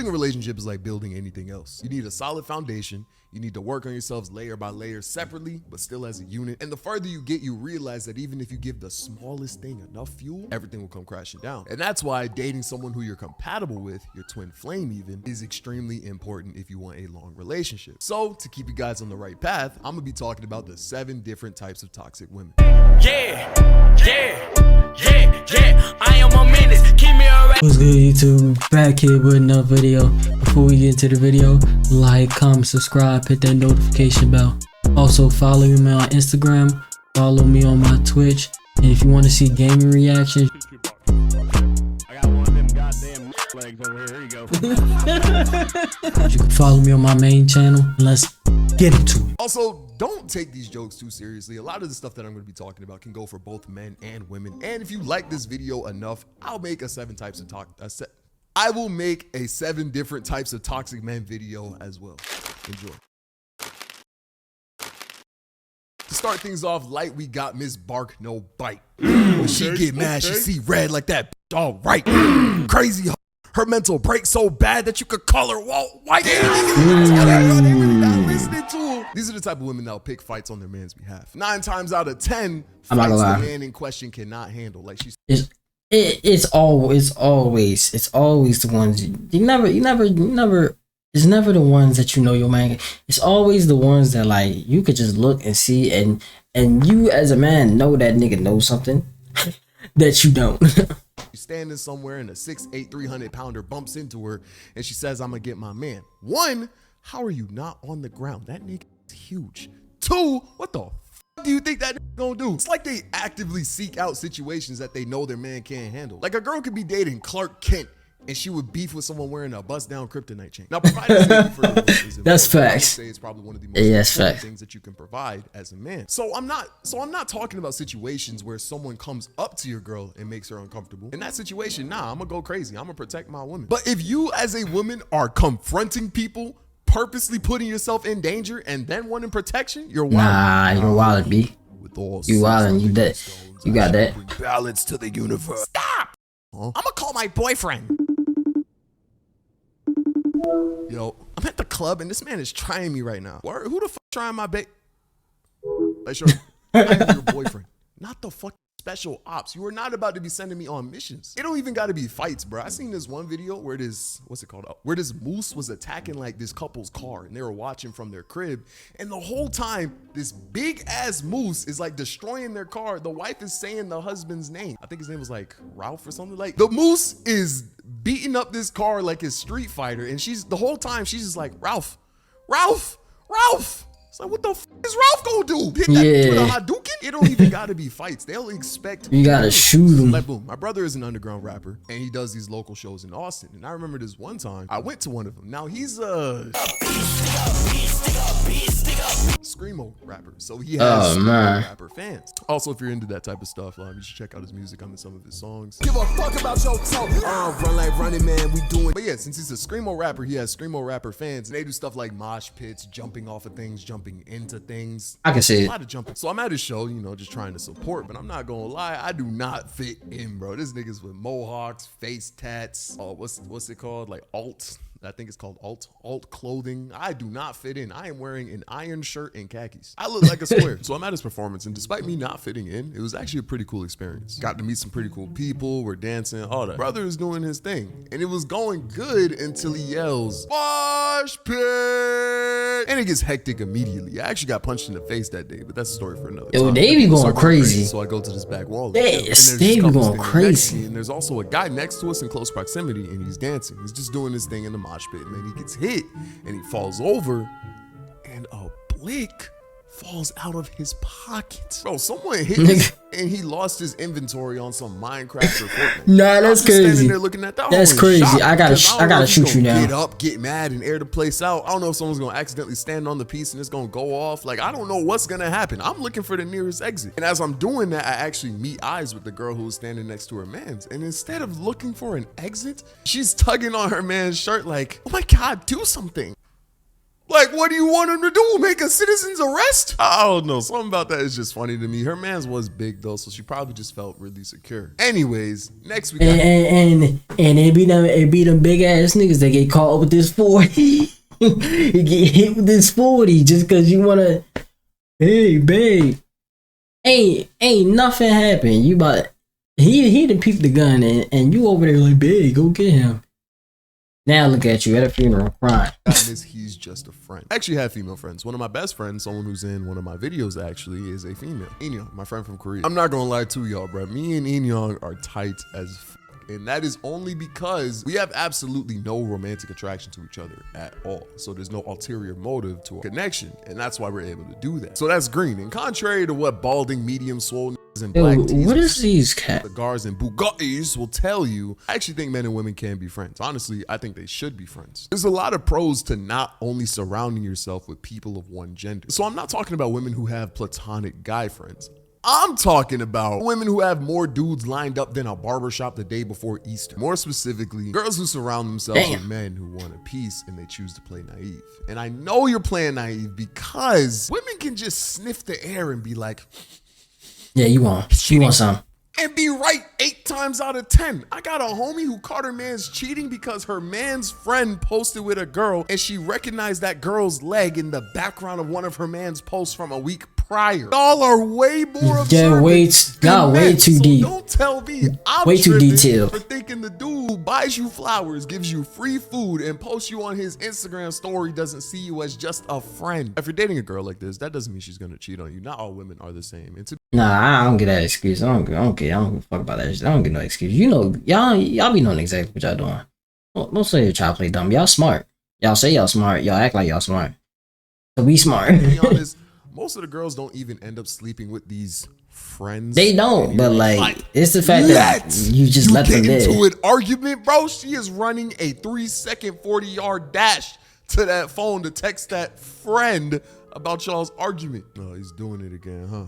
Building a relationship is like building anything else. You need a solid foundation. You need to work on yourselves layer by layer separately, but still as a unit. And the further you get, you realize that even if you give the smallest thing enough fuel, everything will come crashing down. And that's why dating someone who you're compatible with, your twin flame even, is extremely important if you want a long relationship. So to keep you guys on the right path, I'm gonna be talking about the 7 different types of toxic women. Yeah, I am a menace. Keep me around. What's good, YouTube? Back here with another video. Before we get into the video, like, comment, subscribe, hit that notification bell. Also follow me on Instagram, follow me on my Twitch, and if you want to see gaming reactions, I got one of them goddamn legs over here. Here you go. you can follow me on my main channel. Let's get into it. Also, don't take these jokes too seriously. A lot of the stuff that I'm going to be talking about can go for both men and women. And if you like this video enough, I'll make a 7 types of I will make a 7 different types of toxic men video as well. Enjoy. To start things off light, we got Miss Bark No Bite. When she get mad, she see red like that. All right. Crazy. Her mental break so bad that you could call her Walt White. These are the type of women that'll pick fights on their man's behalf. 9 times out of 10, fights the man in question cannot handle. Like she's. It's always the ones you never. It's never the ones that you know your man. It's always the ones that like you could just look and see, and you as a man know that nigga knows something that you don't. She's standing somewhere and a 6'8", 300-pounder bumps into her and she says, "I'm gonna get my man." 1, how are you not on the ground? That nigga is huge. 2, what the f do you think that nigga gonna do? It's like they actively seek out situations that they know their man can't handle. Like a girl could be dating Clark Kent and she would beef with someone wearing a bust down kryptonite chain. Now, provided that's facts. Say it's probably one of the most important things that you can provide as a man. So I'm not talking about situations where someone comes up to your girl and makes her uncomfortable. In that situation, nah, I'm gonna go crazy. I'm gonna protect my woman. But if you as a woman are confronting people, purposely putting yourself in danger, and then wanting protection, you're wild. Nah, you're wild, B. With all you wild and you dead. You got that. Bring balance to the universe. Stop. Huh? I'm gonna call my boyfriend. Yo, I'm at the club and this man is trying me right now. Who the fuck trying my babe? Like, sure, I'm your boyfriend, not the fucking special ops. You are not about to be sending me on missions. It don't even got to be fights, bro. I seen this one video where this, what's it called? Where this moose was attacking like this couple's car and they were watching from their crib. And the whole time, this big ass moose is like destroying their car. The wife is saying the husband's name. I think his name was like Ralph or something. Like the moose is beating up this car like it's Street Fighter. And the whole time she's just like, Ralph. It's like, what the f is Ralph gonna do? Hit that with a Hadouken? It don't even gotta be fights. They'll expect you gotta shoot him. Like, boom. My brother is an underground rapper and he does these local shows in Austin. And I remember this one time I went to one of them. Now he's a screamo rapper, so he has rapper fans. Also, if you're into that type of stuff, you should check out his music. I'm in some of his songs. Give a fuck about your talk. Run like Running Man, we doing. But yeah, since he's a screamo rapper, he has screamo rapper fans, and they do stuff like mosh pits, jumping off of things, jumping into things. I can see it. A lot of jumping. So I'm at his show, just trying to support, but I'm not gonna lie, I do not fit in, bro. This nigga's with mohawks, face tats. What's it called? Like alt. I think it's called alt clothing. I do not fit in. I am wearing an iron shirt and khakis. I look like a square. So I'm at his performance, and despite me not fitting in, it was actually a pretty cool experience. Got to meet some pretty cool people. We're dancing, all that. Brother is doing his thing, and it was going good until he yells, "Mosh pit!" And it gets hectic immediately. I actually got punched in the face that day, but that's a story for another time. Yo, they be going crazy. So I go to this back wall. They be going crazy. And there's also a guy next to us in close proximity, and he's dancing. He's just doing his thing in the mosh pit, and then he gets hit and he falls over and a blick falls out of his pocket. Bro, someone hit him and he lost his inventory on some Minecraft or Fortnite. Nah, that's crazy. Standing there looking at that. That's crazy. I gotta shoot you now. Get up, get mad, and air the place out. I don't know if someone's gonna accidentally stand on the piece and it's gonna go off. Like, I don't know what's gonna happen. I'm looking for the nearest exit. And as I'm doing that, I actually meet eyes with the girl who was standing next to her man's. And instead of looking for an exit, she's tugging on her man's shirt like, "Oh my God, do something." Like, what do you want him to do? Make a citizen's arrest? I don't know. Something about that is just funny to me. Her man's was big though, so she probably just felt really secure. Anyways, next we got And it be them big ass niggas that get caught with this 40. You get hit with this 40 just cause you wanna, hey babe. Ain't nothing happened. You about he done peeped the gun and you over there like, babe, go get him. Now look at you at a funeral crying. He's just a friend. I actually have female friends. One of my best friends, someone who's in one of my videos actually, is a female. Inyoung, my friend from Korea. I'm not gonna lie to y'all, bro. Me and Inyoung are tight as f. And that is only because we have absolutely no romantic attraction to each other at all. So there's no ulterior motive to a connection. And that's why we're able to do that. So that's green. And contrary to what balding, medium, swole and black tees, what is these cats? cigars and Bugattis will tell you, I actually think men and women can be friends. Honestly, I think they should be friends. There's a lot of pros to not only surrounding yourself with people of one gender. So I'm not talking about women who have platonic guy friends. I'm talking about women who have more dudes lined up than a barbershop the day before Easter. More specifically, girls who surround themselves with men who want a piece and they choose to play naive. And I know you're playing naive because women can just sniff the air and be like, yeah, you want some. and be right 8 times out of 10. I got a homie who caught her man's cheating because her man's friend posted with a girl and she recognized that girl's leg in the background of one of her man's posts from a week prior. Y'all are way more observant. Way too deep. Don't tell me I'm way too tripping detailed for thinking the dude who buys you flowers, gives you free food, and posts you on his Instagram story doesn't see you as just a friend. If you're dating a girl like this, that doesn't mean she's gonna cheat on you. Not all women are the same. And Nah, I don't get that excuse. I don't give a fuck about that shit. I don't get no excuse. You know, y'all be knowing exactly what y'all doing. Don't say you try to play dumb. Y'all smart. Y'all say y'all smart. Y'all act like y'all smart. So be smart. To be honest, most of the girls don't even end up sleeping with these friends. They don't, but like it's the fact that you just let them get live. into an argument, bro. She is running a 3-second 40-yard dash to that phone to text that friend about y'all's argument. Oh, he's doing it again, huh?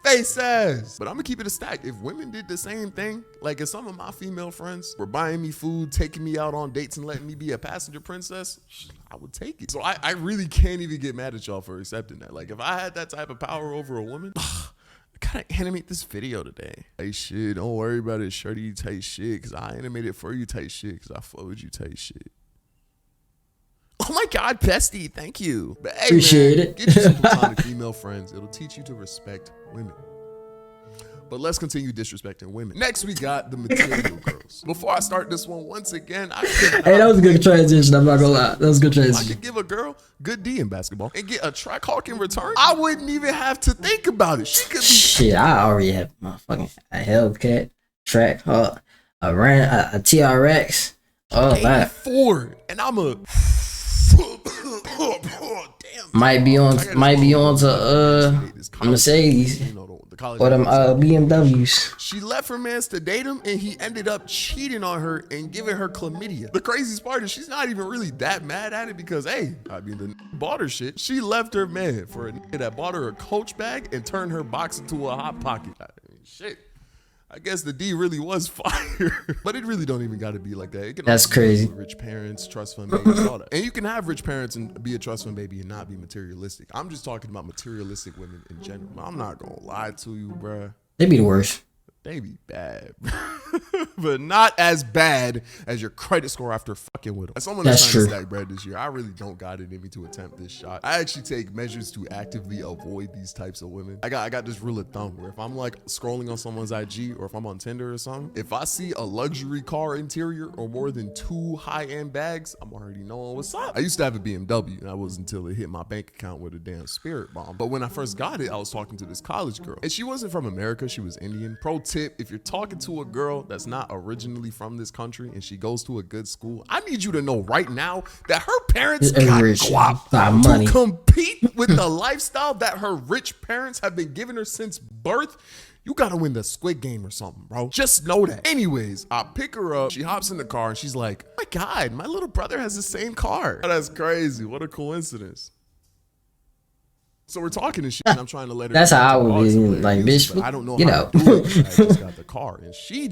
Face ass. But I'm gonna keep it a stack. If women did the same thing, like if some of my female friends were buying me food, taking me out on dates, and letting me be a passenger princess, I would take it. So I really can't even get mad at y'all for accepting that. Like if I had that type of power over a woman, I gotta animate this video today. Hey shit, don't worry about it, shorty type shit, cause I animated for you type shit, cause I flow with you type shit. Oh my God, bestie, thank you. But hey, Appreciate man, it. get you some platonic female friends. It'll teach you to respect women. But let's continue disrespecting women. Next, we got the material girls. Before I start this one, once again, Hey, that was a good transition. I'm not gonna lie. That was a good I transition. could give a girl good D in basketball and get a track hawk in return. I wouldn't even have to think about it. She could be Shit, I already have motherfucking a Hellcat, track hawk, a TRX, all that. 84, and I'm a damn. Might be on to Mercedes or them BMWs. She left her mans to date him and he ended up cheating on her and giving her chlamydia. The craziest part is she's not even really that mad at it because, hey, I mean, the bought her shit. She left her man for a nigga that bought her a Coach bag and turned her box into a Hot Pocket. I mean, shit. I guess the D really was fire, but it really don't even got to be like that. It can That's also be crazy. Rich parents, trust fund babies, all that. And you can have rich parents and be a trust fund baby and not be materialistic. I'm just talking about materialistic women in general. I'm not gonna lie to you, bruh. They be the worst. They be bad, but not as bad as your credit score after fucking with them. As someone that's trying to stack bread this year, I really don't got it in me to attempt this shot. I actually take measures to actively avoid these types of women. I got this rule of thumb where if I'm like scrolling on someone's IG or if I'm on Tinder or something, if I see a luxury car interior or more than 2 high-end bags, I'm already knowing what's up. I used to have a BMW, and that was until it hit my bank account with a damn spirit bomb. But when I first got it, I was talking to this college girl, and she wasn't from America. She was Indian. Pro tip, if you're talking to a girl that's not originally from this country and she goes to a good school, I need you to know right now that her parents got guap money to compete with the lifestyle that her rich parents have been giving her since birth. You gotta win the Squid Game or something, bro. Just know that. Anyways, I pick her up. She hops in the car and she's like, oh my God, my little brother has the same car. That's crazy. What a coincidence. So we're talking and shit, and I'm trying to let her. That's how I would be like, bitch. But I don't know you how know. to do it. I just got the car, and she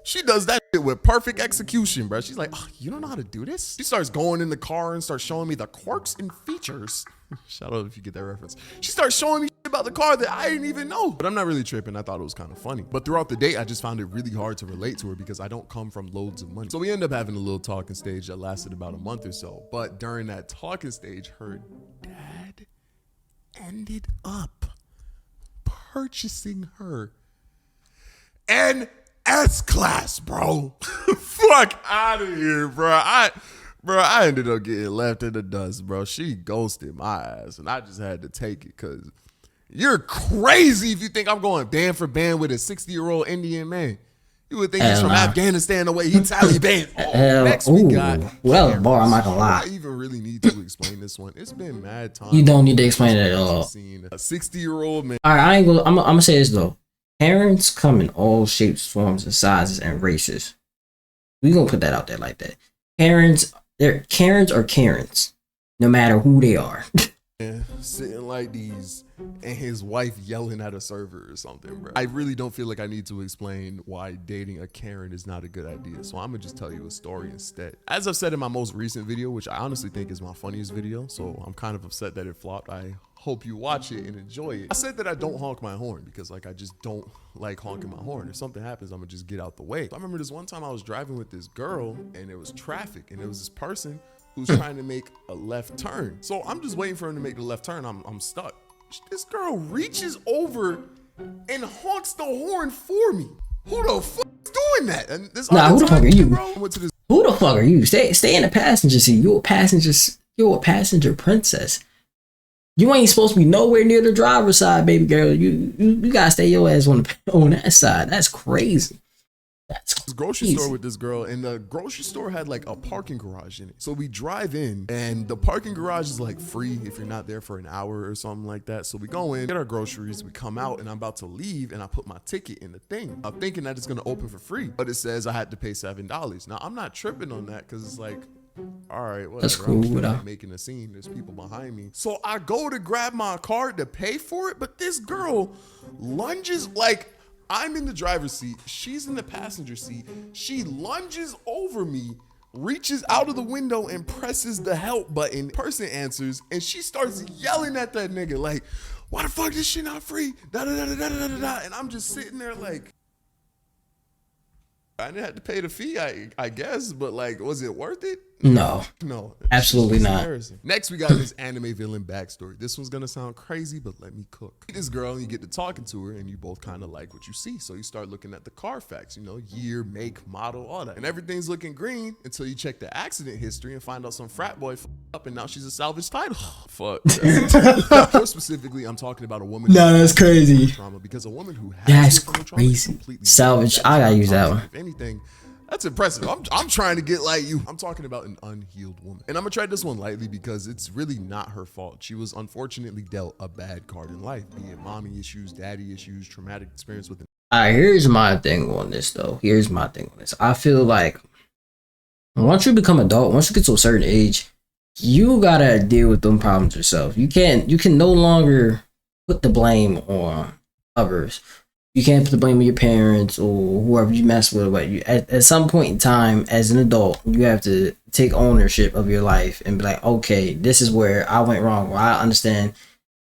She does that shit with perfect execution, bro. She's like, oh, you don't know how to do this? She starts going in the car and starts showing me the quirks and features. Shout out if you get that reference. She starts showing me shit about the car that I didn't even know. But I'm not really tripping. I thought it was kind of funny. But throughout the day, I just found it really hard to relate to her because I don't come from loads of money. So we end up having a little talking stage that lasted about a month or so. But during that talking stage, her dad ended up purchasing her an S-Class, bro. Fuck out of here, bro. I ended up getting left in the dust, bro. She ghosted my ass, and I just had to take it because you're crazy if you think I'm going band for band with a 60-year-old Indian man. You would think he's from Afghanistan the way he Taliban. Next we got well, boy, I'm not gonna lie. I even really need to explain this one. It's been mad time. You don't need to explain it at all. Seen a 60-year-old man. All right, I ain't gonna. I'm gonna say this though. Karens come in all shapes, forms, and sizes and races. We gonna put that out there like that. Karens are Karens, no matter who they are. Sitting like these and his wife yelling at a server or something, bro. I really don't feel like I need to explain why dating a Karen is not a good idea. So I'm gonna just tell you a story instead. As I've said in my most recent video, which I honestly think is my funniest video, so I'm kind of upset that it flopped. I hope you watch it and enjoy it. I said that I don't honk my horn because like I just don't like honking my horn. If something happens, I'm gonna just get out the way. So I remember this one time I was driving with this girl and there was traffic and there was this person who's trying to make a left turn. So I'm just waiting for him to make the left turn. I'm stuck. This girl reaches over and honks the horn for me. Who the fuck is doing that? And this who the fuck are you? Went to this Who the fuck are you? Stay in the passenger seat. You're a passenger princess. You ain't supposed to be nowhere near the driver's side, baby girl. You gotta stay your ass on that side. That's crazy. That's crazy. Grocery store with this girl, and the grocery store had like a parking garage in it. So we drive in, and the parking garage is like free if you're not there for an hour or something like that. So we go in, get our groceries, we come out, and I'm about to leave, and I put my ticket in the thing. I'm thinking that it's gonna open for free, but it says I had to pay $7. Now I'm not tripping on that because it's like, all right, whatever. That's cool. I'm like making a scene. There's people behind me. So I go to grab my card to pay for it, but this girl lunges like I'm in the driver's seat. She's in the passenger seat. She lunges over me, reaches out of the window and presses the help button. Person answers and she starts yelling at that nigga like, why the fuck this shit not free? Da, da, da, da, da, da, da. And I'm just sitting there like, I didn't have to pay the fee, I guess, but like, was it worth it? No, absolutely it's not. Next, we got this anime villain backstory. This one's gonna sound crazy, but let me cook. This girl, and you get to talking to her, and you both kind of like what you see. So you start looking at the Carfax, year, make, model, all that, and everything's looking green until you check the accident history and find out some frat boy up, and now she's a salvage title. Fuck. More specifically, I'm talking about a woman. No, that's crazy. Trauma, because a woman who has That's trauma crazy. completely Salvage. I gotta use that one. If anything, that's impressive. I'm trying to get like you. I'm talking about an unhealed woman. And I'm gonna try this one lightly because it's really not her fault. She was unfortunately dealt a bad card in life, be it mommy issues, daddy issues, traumatic experience with it. Here's my thing on this though. I feel like once you become adult, once you get to a certain age, you gotta deal with them problems yourself. You can no longer put the blame on others. You can't put the blame on your parents or whoever you mess with. But at some point in time, as an adult, you have to take ownership of your life and be like, okay, this is where I went wrong. Or I understand.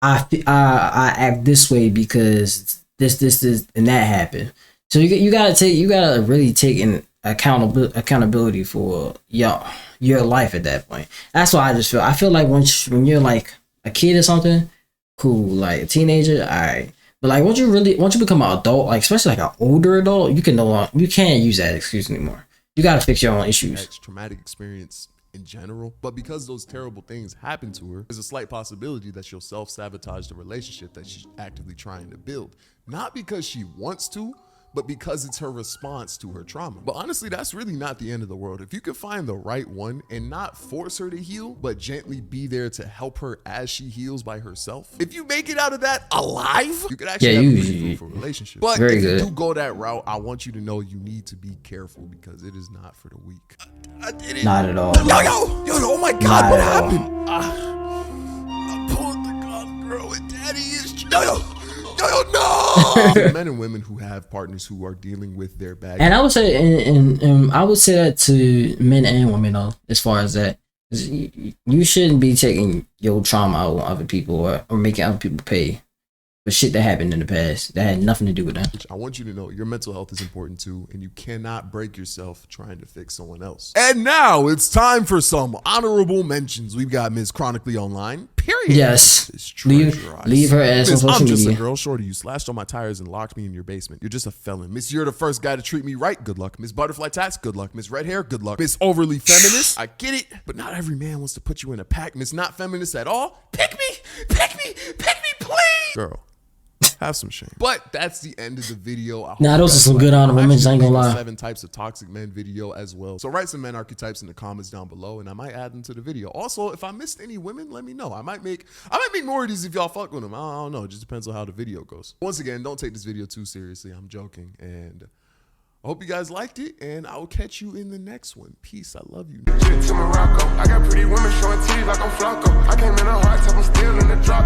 I act this way because this, and that happened. So you gotta really take an accountability for your life at that point. That's why I feel like when you're like a kid or something, cool, like a teenager, all right. But like once you become an adult, like especially like an older adult, you can't use that excuse anymore. You gotta fix your own issues. Traumatic experience in general, but because those terrible things happen to her, there's a slight possibility that she'll self-sabotage the relationship that she's actively trying to build. Not because she wants to, but because it's her response to her trauma. But honestly, that's really not the end of the world. If you could find the right one and not force her to heal, but gently be there to help her as she heals by herself. If you make it out of that alive, you could actually have a pretty fruitful relationship. But if you do go that route, I want you to know you need to be careful because it is not for the weak. I did it. Not at all. Yo, oh my God, what happened? I pulled the gun, girl, and daddy is... Yo, no! to men and women who have partners who are dealing with their bad. And I would say, and I would say that to men and women though, as far as that, you shouldn't be taking your trauma out on other people or making other people pay for shit that happened in the past that had nothing to do with them. I want you to know your mental health is important too, and you cannot break yourself trying to fix someone else. And now it's time for some honorable mentions. We've got Ms. Chronically Online. Period. Yes. Leave her ass on social I'm just media. a girl. Shorty, you slashed on my tires and locked me in your basement. You're just a felon. Miss, you're the first guy to treat me right. Good luck. Miss Butterfly Tats. Good luck. Miss Red Hair. Good luck. Miss Overly Feminist. I get it, but not every man wants to put you in a pack. Miss Not Feminist at all. Pick me, please. Girl. Have some shame. But that's the end of the video. Nah, those are some good honorable mentions. I ain't gonna lie. 7 types of toxic men video as well. So write some men archetypes in the comments down below, and I might add them to the video. Also, if I missed any women, let me know. I might make more of these if y'all fuck with them. I don't know. It just depends on how the video goes. Once again, don't take this video too seriously. I'm joking, and I hope you guys liked it, and I will catch you in the next one. Peace. I love you. To Morocco, I got pretty women showing titties like I'm Flocko. I came in a hard top, I'm still in the drop.